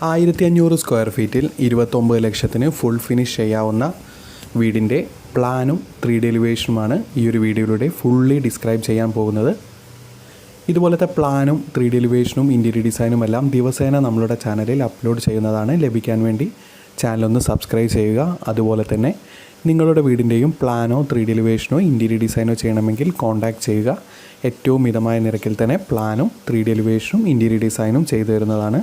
1500 square ഫീറ്റിൽ 29 ലക്ഷത്തിന് full finish ചെയ്യാവുന്ന വീടിൻ്റെ പ്ലാനും 3D എലിവേഷനുമാണ് ഈ ഒരു വീഡിയോയിലൂടെ ഫുള്ളി ഡിസ്ക്രൈബ് ചെയ്യാൻ പോകുന്നത്. ഇതുപോലത്തെ പ്ലാനും 3D എലിവേഷനും ഇൻറ്റീരിയർ ഡിസൈനും എല്ലാം ദിവസേന നമ്മളുടെ ചാനലിൽ അപ്ലോഡ് ചെയ്യുന്നതാണ്. ലഭിക്കാൻ വേണ്ടി ചാനലൊന്ന് സബ്സ്ക്രൈബ് ചെയ്യുക. അതുപോലെ തന്നെ നിങ്ങളുടെ വീടിൻ്റെയും പ്ലാനോ 3D എലിവേഷനോ ഇൻറ്റീരിയർ ഡിസൈനോ ചെയ്യണമെങ്കിൽ കോൺടാക്റ്റ് ചെയ്യുക. ഏറ്റവും മിതമായ നിരക്കിൽ തന്നെ പ്ലാനും 3D എലിവേഷനും ഇൻറ്റീരിയർ ഡിസൈനും ചെയ്തു തരുന്നതാണ്.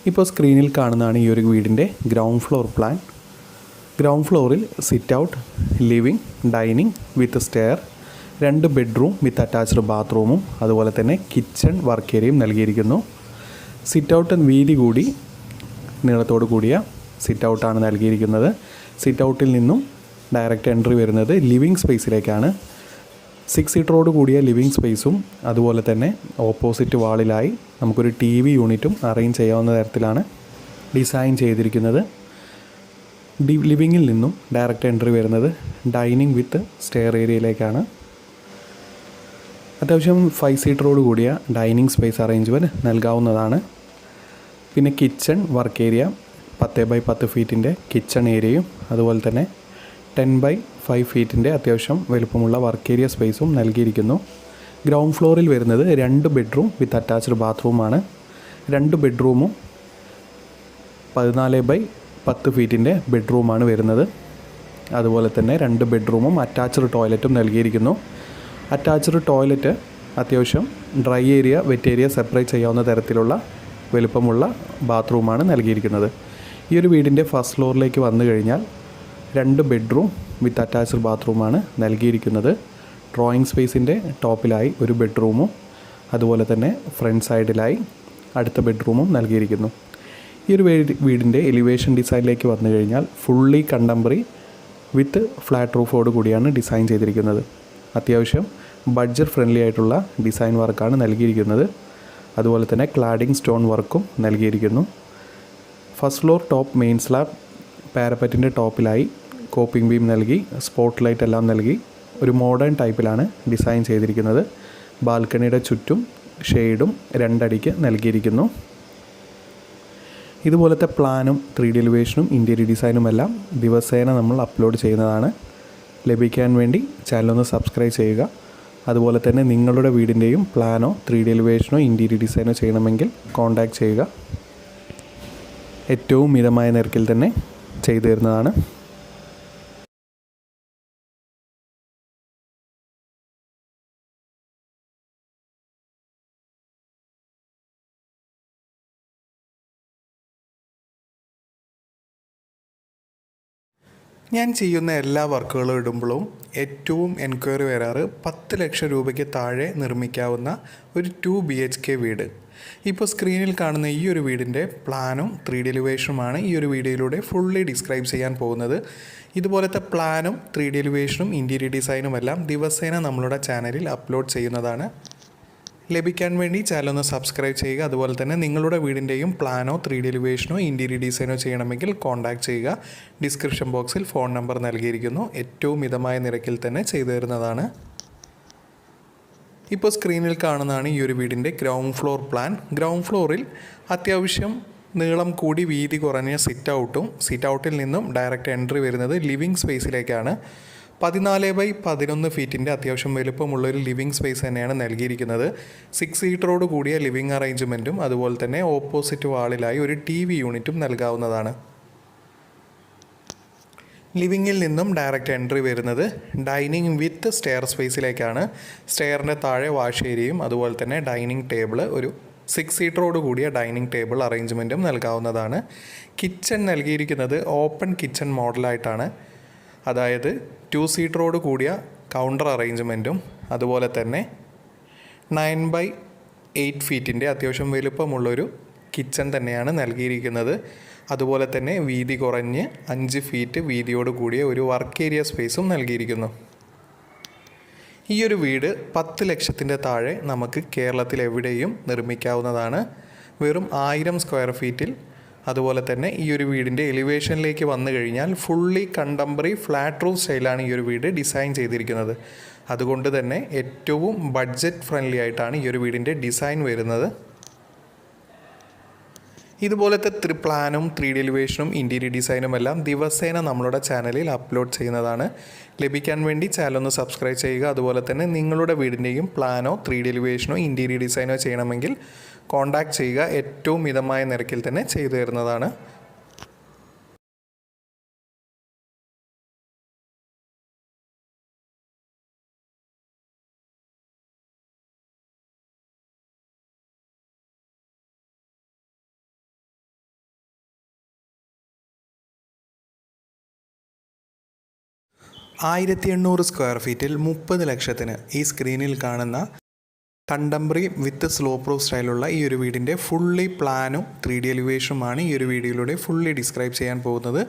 ഇപ്പോൾ സ്ക്രീനിൽ കാണുന്നതാണ് ഈ ഒരു വീടിൻ്റെ ഗ്രൗണ്ട് ഫ്ലോർ പ്ലാൻ. ഗ്രൗണ്ട് ഫ്ലോറിൽ sit out, living, dining with stair, 2 bedroom with attached ബാത്റൂമും അതുപോലെ തന്നെ കിച്ചൺ വർക്ക് ഏരിയയും നൽകിയിരിക്കുന്നു. സിറ്റ് ഔട്ട് വീതി കൂടി നീളത്തോട് കൂടിയ സിറ്റ് ഔട്ടാണ് നൽകിയിരിക്കുന്നത്. സിറ്റ് ഔട്ടിൽ നിന്നും ഡയറക്റ്റ് എൻട്രി വരുന്നത് ലിവിങ് സ്പേസിലേക്കാണ്. 6 സീറ്ററോട് കൂടിയ ലിവിങ് സ്പേസും അതുപോലെ തന്നെ ഓപ്പോസിറ്റ് വാളിലായി നമുക്കൊരു TV യൂണിറ്റും അറേഞ്ച് ചെയ്യാവുന്ന തരത്തിലാണ് ഡിസൈൻ ചെയ്തിരിക്കുന്നത്. ലിവിങ്ങിൽ നിന്നും ഡയറക്റ്റ് എൻട്രി വരുന്നത് ഡൈനിങ് വിത്ത് സ്റ്റെയർ ഏരിയയിലേക്കാണ്. അത്യാവശ്യം 5 സീറ്ററോട് കൂടിയ ഡൈനിങ് സ്പേസ് അറേഞ്ച്മെൻറ്റ് നൽകാവുന്നതാണ്. പിന്നെ കിച്ചൺ വർക്ക് ഏരിയ 10x10 ഫീറ്റിൻ്റെ കിച്ചൺ ഏരിയയും അതുപോലെ തന്നെ 10x5 ഫീറ്റിൻ്റെ അത്യാവശ്യം വലുപ്പമുള്ള വർക്ക് ഏരിയ സ്പേസും നൽകിയിരിക്കുന്നു. ഗ്രൗണ്ട് ഫ്ലോറിൽ വരുന്നത് 2 ബെഡ്റൂം വിത്ത് അറ്റാച്ച്ഡ് ബാത്റൂമാണ്. 2 ബെഡ്റൂമും 14x10 ഫീറ്റിൻ്റെ ബെഡ്റൂമാണ് വരുന്നത്. അതുപോലെ തന്നെ 2 ബെഡ്റൂമും അറ്റാച്ച്ഡ് ടോയ്ലറ്റും നൽകിയിരിക്കുന്നു. അറ്റാച്ച്ഡ് ടോയ്ലറ്റ് അത്യാവശ്യം dry area wet area separate ചെയ്യാവുന്ന തരത്തിലുള്ള വലുപ്പമുള്ള ബാത്റൂമാണ് നൽകിയിരിക്കുന്നത്. ഈ ഒരു വീടിൻ്റെ ഫസ്റ്റ് ഫ്ലോറിലേക്ക് വന്നു കഴിഞ്ഞാൽ 2 ബെഡ്റൂം വിത്ത് അറ്റാച്ച്ഡ് ബാത്റൂമാണ് നൽകിയിരിക്കുന്നത്. ഡ്രോയിങ് സ്പേസിൻ്റെ ടോപ്പിലായി ഒരു ബെഡ്റൂമും അതുപോലെ തന്നെ ഫ്രണ്ട് സൈഡിലായി അടുത്ത ബെഡ്റൂമും നൽകിയിരിക്കുന്നു. ഈ ഒരു വീടിൻ്റെ എലിവേഷൻ ഡിസൈനിലേക്ക് വന്നു കഴിഞ്ഞാൽ ഫുള്ളി കണ്ടംപററി വിത്ത് ഫ്ലാറ്റ് റൂഫോട് കൂടിയാണ് ഡിസൈൻ ചെയ്തിരിക്കുന്നത്. അത്യാവശ്യം ബഡ്ജറ്റ് ഫ്രണ്ട്ലി ആയിട്ടുള്ള ഡിസൈൻ വർക്കാണ് നൽകിയിരിക്കുന്നത്. അതുപോലെ തന്നെ ക്ലാഡിംഗ് സ്റ്റോൺ വർക്കും നൽകിയിരിക്കുന്നു. First floor top main slab പാരപ്പറ്റിൻ്റെ ടോപ്പിലായി കോപ്പിംഗ് ബീം നൽകി സ്പോട്ട് ലൈറ്റ് എല്ലാം നൽകി ഒരു മോഡേൺ ടൈപ്പിലാണ് ഡിസൈൻ ചെയ്തിരിക്കുന്നത്. ബാൽക്കണിയുടെ ചുറ്റും ഷെയ്ഡും 2 അടിക്ക് നൽകിയിരിക്കുന്നു. ഇതുപോലത്തെ പ്ലാനും 3D എലിവേഷനും ഇൻറ്റീരിയർ ഡിസൈനും എല്ലാം ദിവസേന നമ്മൾ അപ്ലോഡ് ചെയ്യുന്നതാണ്. ലഭിക്കാൻ വേണ്ടി ചാനലൊന്ന് സബ്സ്ക്രൈബ് ചെയ്യുക. അതുപോലെ തന്നെ നിങ്ങളുടെ വീടിൻ്റെയും പ്ലാനോ 3D എലിവേഷനോ ഇൻറ്റീരിയർ ഡിസൈനോ ചെയ്യണമെങ്കിൽ കോൺടാക്റ്റ് ചെയ്യുക. ഏറ്റവും മിതമായ നിരക്കിൽ തന്നെ ചെയ്തു തരുന്നതാണ്. ഞാൻ ചെയ്യുന്ന എല്ലാ വർക്കുകളും ഇടുമ്പോഴും ഏറ്റവും എൻക്വയറി വരാറ് 10 ലക്ഷം രൂപയ്ക്ക് താഴെ നിർമ്മിക്കാവുന്ന ഒരു 2 BHK വീട്. ഇപ്പോൾ സ്ക്രീനിൽ കാണുന്ന ഈ ഒരു വീടിൻ്റെ പ്ലാനും 3D എലിവേഷനുമാണ് ഈ ഒരു വീഡിയോയിലൂടെ ഫുള്ളി ഡിസ്ക്രൈബ് ചെയ്യാൻ പോകുന്നത്. ഇതുപോലത്തെ പ്ലാനും 3D എലിവേഷനും ഇൻറ്റീരിയർ ഡിസൈനും എല്ലാം ദിവസേന നമ്മളുടെ ചാനലിൽ അപ്ലോഡ് ചെയ്യുന്നതാണ്. ലഭിക്കാൻ വേണ്ടി ചാനലൊന്ന് സബ്സ്ക്രൈബ് ചെയ്യുക. അതുപോലെ തന്നെ നിങ്ങളുടെ വീടിൻ്റെയും പ്ലാനോ 3D എലിവേഷനോ ഇൻറ്റീരിയർ ഡിസൈനോ ചെയ്യണമെങ്കിൽ കോൺടാക്റ്റ് ചെയ്യുക. ഡിസ്ക്രിപ്ഷൻ ബോക്സിൽ ഫോൺ നമ്പർ നൽകിയിരിക്കുന്നു. ഏറ്റവും മിതമായ നിരക്കിൽ തന്നെ ചെയ്തു തരുന്നതാണ്. ഇപ്പോൾ സ്ക്രീനിൽ കാണുന്നതാണ് ഈ ഒരു വീടിൻ്റെ ഗ്രൗണ്ട് ഫ്ലോർ പ്ലാൻ. ഗ്രൗണ്ട് ഫ്ലോറിൽ അത്യാവശ്യം നീളം കൂടി വീതി കുറഞ്ഞ സിറ്റ് ഔട്ടിൽ നിന്നും ഡയറക്റ്റ് എൻട്രി വരുന്നത് ലിവിങ് സ്പേസിലേക്കാണ്. 14x11 ഫീറ്റിൻ്റെ അത്യാവശ്യം വലുപ്പമുള്ളൊരു ലിവിങ് സ്പേസ് തന്നെയാണ് നൽകിയിരിക്കുന്നത്. 6 സീറ്ററോട് കൂടിയ ലിവിങ് അറേഞ്ച്മെൻറ്റും അതുപോലെ തന്നെ ഓപ്പോസിറ്റ് വാളിലായി ഒരു TV യൂണിറ്റും നൽകാവുന്നതാണ്. ലിവിങ്ങിൽ നിന്നും ഡയറക്റ്റ് എൻട്രി വരുന്നത് ഡൈനിങ് വിത്ത് സ്റ്റെയർ സ്പേസിലേക്കാണ്. സ്റ്റെയറിൻ്റെ താഴെ വാഷ് ഏരിയയും അതുപോലെ തന്നെ ഡൈനിങ് ടേബിൾ, ഒരു 6 സീറ്ററോട് കൂടിയ ഡൈനിങ് ടേബിൾ അറേഞ്ച്മെൻറ്റും നൽകാവുന്നതാണ്. കിച്ചൺ നൽകിയിരിക്കുന്നത് ഓപ്പൺ കിച്ചൺ മോഡലായിട്ടാണ്. അതായത് 2 സീറ്ററോട് കൂടിയ കൗണ്ടർ അറേഞ്ച്മെൻറ്റും അതുപോലെ തന്നെ 9x8 ഫീറ്റിൻ്റെ അത്യാവശ്യം വലുപ്പമുള്ളൊരു കിച്ചൺ തന്നെയാണ് നൽകിയിരിക്കുന്നത്. അതുപോലെ തന്നെ വീതി കുറഞ്ഞ് 5 ഫീറ്റ് വീതിയോട് കൂടിയ ഒരു വർക്ക് ഏരിയ സ്പേസും നൽകിയിരിക്കുന്നു. ഈ ഒരു വീട് 10 ലക്ഷത്തിൻ്റെ താഴെ നമുക്ക് കേരളത്തിൽ എവിടെയും നിർമ്മിക്കാവുന്നതാണ്. വെറും 1000 സ്ക്വയർ ഫീറ്റിൽ. അതുപോലെ തന്നെ ഈ ഒരു വീടിൻ്റെ എലിവേഷനിലേക്ക് വന്നു കഴിഞ്ഞാൽ ഫുള്ളി കണ്ടംപററി ഫ്ലാറ്റ് റൂഫ് സ്റ്റൈലാണ് ഈ ഒരു വീട് ഡിസൈൻ ചെയ്തിരിക്കുന്നത്. അതുകൊണ്ട് തന്നെ ഏറ്റവും ബഡ്ജറ്റ് ഫ്രണ്ട്ലി ആയിട്ടാണ് ഈ ഒരു വീടിൻ്റെ ഡിസൈൻ വരുന്നത്. ഇതുപോലത്തെ പ്ലാനും 3D എലിവേഷനും ഇൻറ്റീരിയർ ഡിസൈനും എല്ലാം ദിവസേന നമ്മളുടെ ചാനലിൽ അപ്ലോഡ് ചെയ്യുന്നതാണ്. ലഭിക്കാൻ വേണ്ടി ചാനൽ ഒന്ന് സബ്സ്ക്രൈബ് ചെയ്യുക. അതുപോലെ തന്നെ നിങ്ങളുടെ വീടിൻ്റെയും പ്ലാനോ 3D എലിവേഷനോ ഇൻറ്റീരിയർ ഡിസൈനോ ചെയ്യണമെങ്കിൽ കോൺടാക്റ്റ് ചെയ്യുക. ഏറ്റവും മിതമായ നിരക്കിൽ തന്നെ ചെയ്തു തരുന്നതാണ്. സ്ക്വയർ ഫീറ്റിൽ 30 ലക്ഷത്തിന് ഈ സ്ക്രീനിൽ കാണുന്ന കണ്ടംപററി വിത്ത് സ്ലോ പ്രൂഫ് സ്റ്റൈലുള്ള ഈ ഒരു വീടിൻ്റെ ഫുള്ളി പ്ലാനും 3D എലിവേഷനുമാണ് ഈ ഒരു വീഡിയോയിലൂടെ ഫുള്ളി ഡിസ്ക്രൈബ് ചെയ്യാൻ പോകുന്നത്.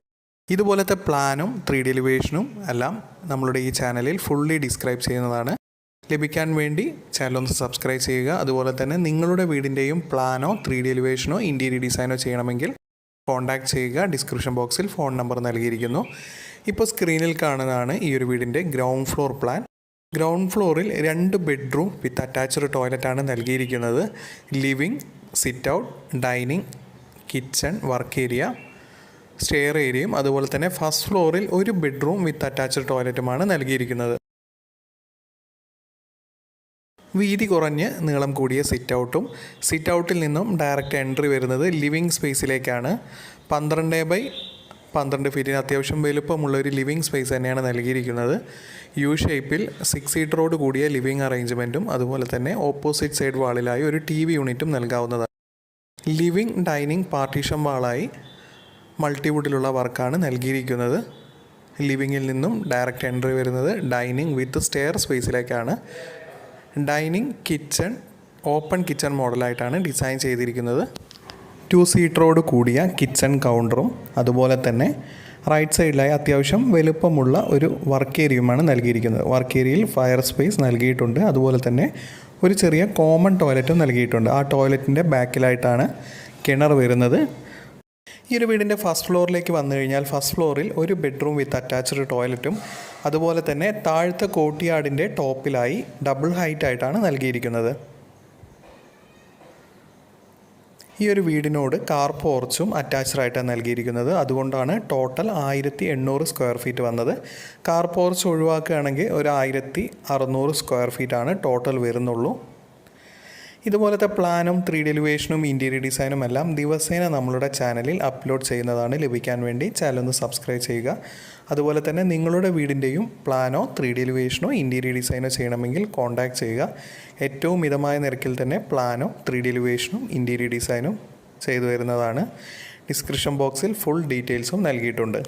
ഇതുപോലത്തെ പ്ലാനും 3D എലിവേഷനും എല്ലാം നമ്മളുടെ ഈ ചാനലിൽ ഫുള്ളി ഡിസ്ക്രൈബ് ചെയ്യുന്നതാണ്. ലഭിക്കാൻ വേണ്ടി ചാനൽ ഒന്ന് സബ്സ്ക്രൈബ് ചെയ്യുക. അതുപോലെ തന്നെ നിങ്ങളുടെ വീടിൻ്റെയും പ്ലാനോ 3D എലിവേഷനോ ഇൻറ്റീരിയർ ഡിസൈനോ ചെയ്യണമെങ്കിൽ കോൺടാക്റ്റ് ചെയ്യുക. ഡിസ്ക്രിപ്ഷൻ ബോക്സിൽ ഫോൺ നമ്പർ നൽകിയിരിക്കുന്നു. ഇപ്പോൾ സ്ക്രീനിൽ കാണുന്നതാണ് ഈ ഒരു വീടിൻ്റെ ഗ്രൗണ്ട് ഫ്ലോർ പ്ലാൻ. ഗ്രൗണ്ട് ഫ്ലോറിൽ 2 ബെഡ്റൂം വിത്ത് അറ്റാച്ച്ഡ് ടോയ്ലറ്റാണ് നൽകിയിരിക്കുന്നത്. Living, sit out, dining, kitchen, work area, stair ഏരിയയും അതുപോലെ തന്നെ ഫസ്റ്റ് ഫ്ലോറിൽ 1 ബെഡ്റൂം വിത്ത് അറ്റാച്ച്ഡ് ടോയ്ലറ്റുമാണ് നൽകിയിരിക്കുന്നത്. വീതി കുറഞ്ഞ് നീളം കൂടിയ സിറ്റ് ഔട്ടിൽ നിന്നും ഡയറക്റ്റ് എൻട്രി വരുന്നത് ലിവിങ് സ്പേസിലേക്കാണ്. 12x12 ഫീറ്റിന് അത്യാവശ്യം വലുപ്പമുള്ള ഒരു ലിവിങ് സ്പേസ് തന്നെയാണ് നൽകിയിരിക്കുന്നത്. യു ഷേപ്പിൽ 6 സീറ്ററോട് കൂടിയ ലിവിങ് അറേഞ്ച്മെൻറ്റും അതുപോലെ തന്നെ ഓപ്പോസിറ്റ് സൈഡ് വാളിലായി ഒരു TV യൂണിറ്റും നൽകാവുന്നതാണ്. ലിവിങ്, ഡൈനിങ്, പാർട്ടീഷൻ വാളായി മൾട്ടിവുഡിലുള്ള വർക്കാണ് നൽകിയിരിക്കുന്നത്. ലിവിങ്ങിൽ നിന്നും ഡയറക്റ്റ് എൻട്രി വരുന്നത് ഡൈനിങ് വിത്ത് സ്റ്റെയർ സ്പേസിലേക്കാണ്. ഡൈനിങ്, കിച്ചൺ ഓപ്പൺ കിച്ചൺ മോഡലായിട്ടാണ് ഡിസൈൻ ചെയ്തിരിക്കുന്നത്. 2 സീറ്ററോട് കൂടിയ കിച്ചൺ കൗണ്ടറും അതുപോലെ തന്നെ റൈറ്റ് സൈഡിലായി അത്യാവശ്യം വലുപ്പമുള്ള ഒരു വർക്ക് ഏരിയയുമാണ് നൽകിയിരിക്കുന്നത്. വർക്ക് ഏരിയയിൽ ഫയർ സ്പേസ് നൽകിയിട്ടുണ്ട്. അതുപോലെ തന്നെ ഒരു ചെറിയ കോമൺ ടോയ്ലറ്റും നൽകിയിട്ടുണ്ട്. ആ ടോയ്ലറ്റിൻ്റെ ബാക്കിലായിട്ടാണ് കിണർ വരുന്നത്. ഈ ഒരു വീടിൻ്റെ ഫസ്റ്റ് ഫ്ലോറിലേക്ക് വന്നു കഴിഞ്ഞാൽ ഫസ്റ്റ് ഫ്ലോറിൽ 1 ബെഡ്റൂം വിത്ത് അറ്റാച്ച്ഡ് ടോയ്ലറ്റും അതുപോലെ തന്നെ താഴത്തെ കോർട്ട്യാർഡിൻ്റെ ടോപ്പിലായി ഡബിൾ ഹൈറ്റ് ആയിട്ടാണ് നൽകിയിരിക്കുന്നത്. ഈ ഒരു വീടിനോട് കാർ പോർച്ചും അറ്റാച്ച്ഡ് ആയിട്ടാണ് നൽകിയിരിക്കുന്നത്. അതുകൊണ്ടാണ് ടോട്ടൽ 1800 സ്ക്വയർ ഫീറ്റ് വന്നത്. കാർ പോർച്ച് ഒഴിവാക്കുകയാണെങ്കിൽ ഒരു 1600 സ്ക്വയർ ഫീറ്റാണ് ടോട്ടൽ വരുന്നുള്ളൂ. ഇതുപോലത്തെ പ്ലാനും 3D എലിവേഷനും ഇൻറ്റീരിയർ ഡിസൈനും എല്ലാം ദിവസേന നമ്മളുടെ ചാനലിൽ അപ്ലോഡ് ചെയ്യുന്നതാണ്. ലഭിക്കാൻ വേണ്ടി ചാനൽ ഒന്ന് സബ്സ്ക്രൈബ് ചെയ്യുക. അതുപോലെ തന്നെ നിങ്ങളുടെ വീടിൻ്റെയും പ്ലാനോ 3D എലിവേഷനോ ഇൻറ്റീരിയർ ഡിസൈനോ ചെയ്യണമെങ്കിൽ കോൺടാക്റ്റ് ചെയ്യുക. ഏറ്റവും മിതമായ നിരക്കിൽ തന്നെ പ്ലാനോ 3D എലിവേഷനും ഇൻറ്റീരിയർ ഡിസൈനും ചെയ്തു തരുന്നതാണ്. ഡിസ്ക്രിപ്ഷൻ ബോക്സിൽ ഫുൾ ഡീറ്റെയിൽസും നൽകിയിട്ടുണ്ട്.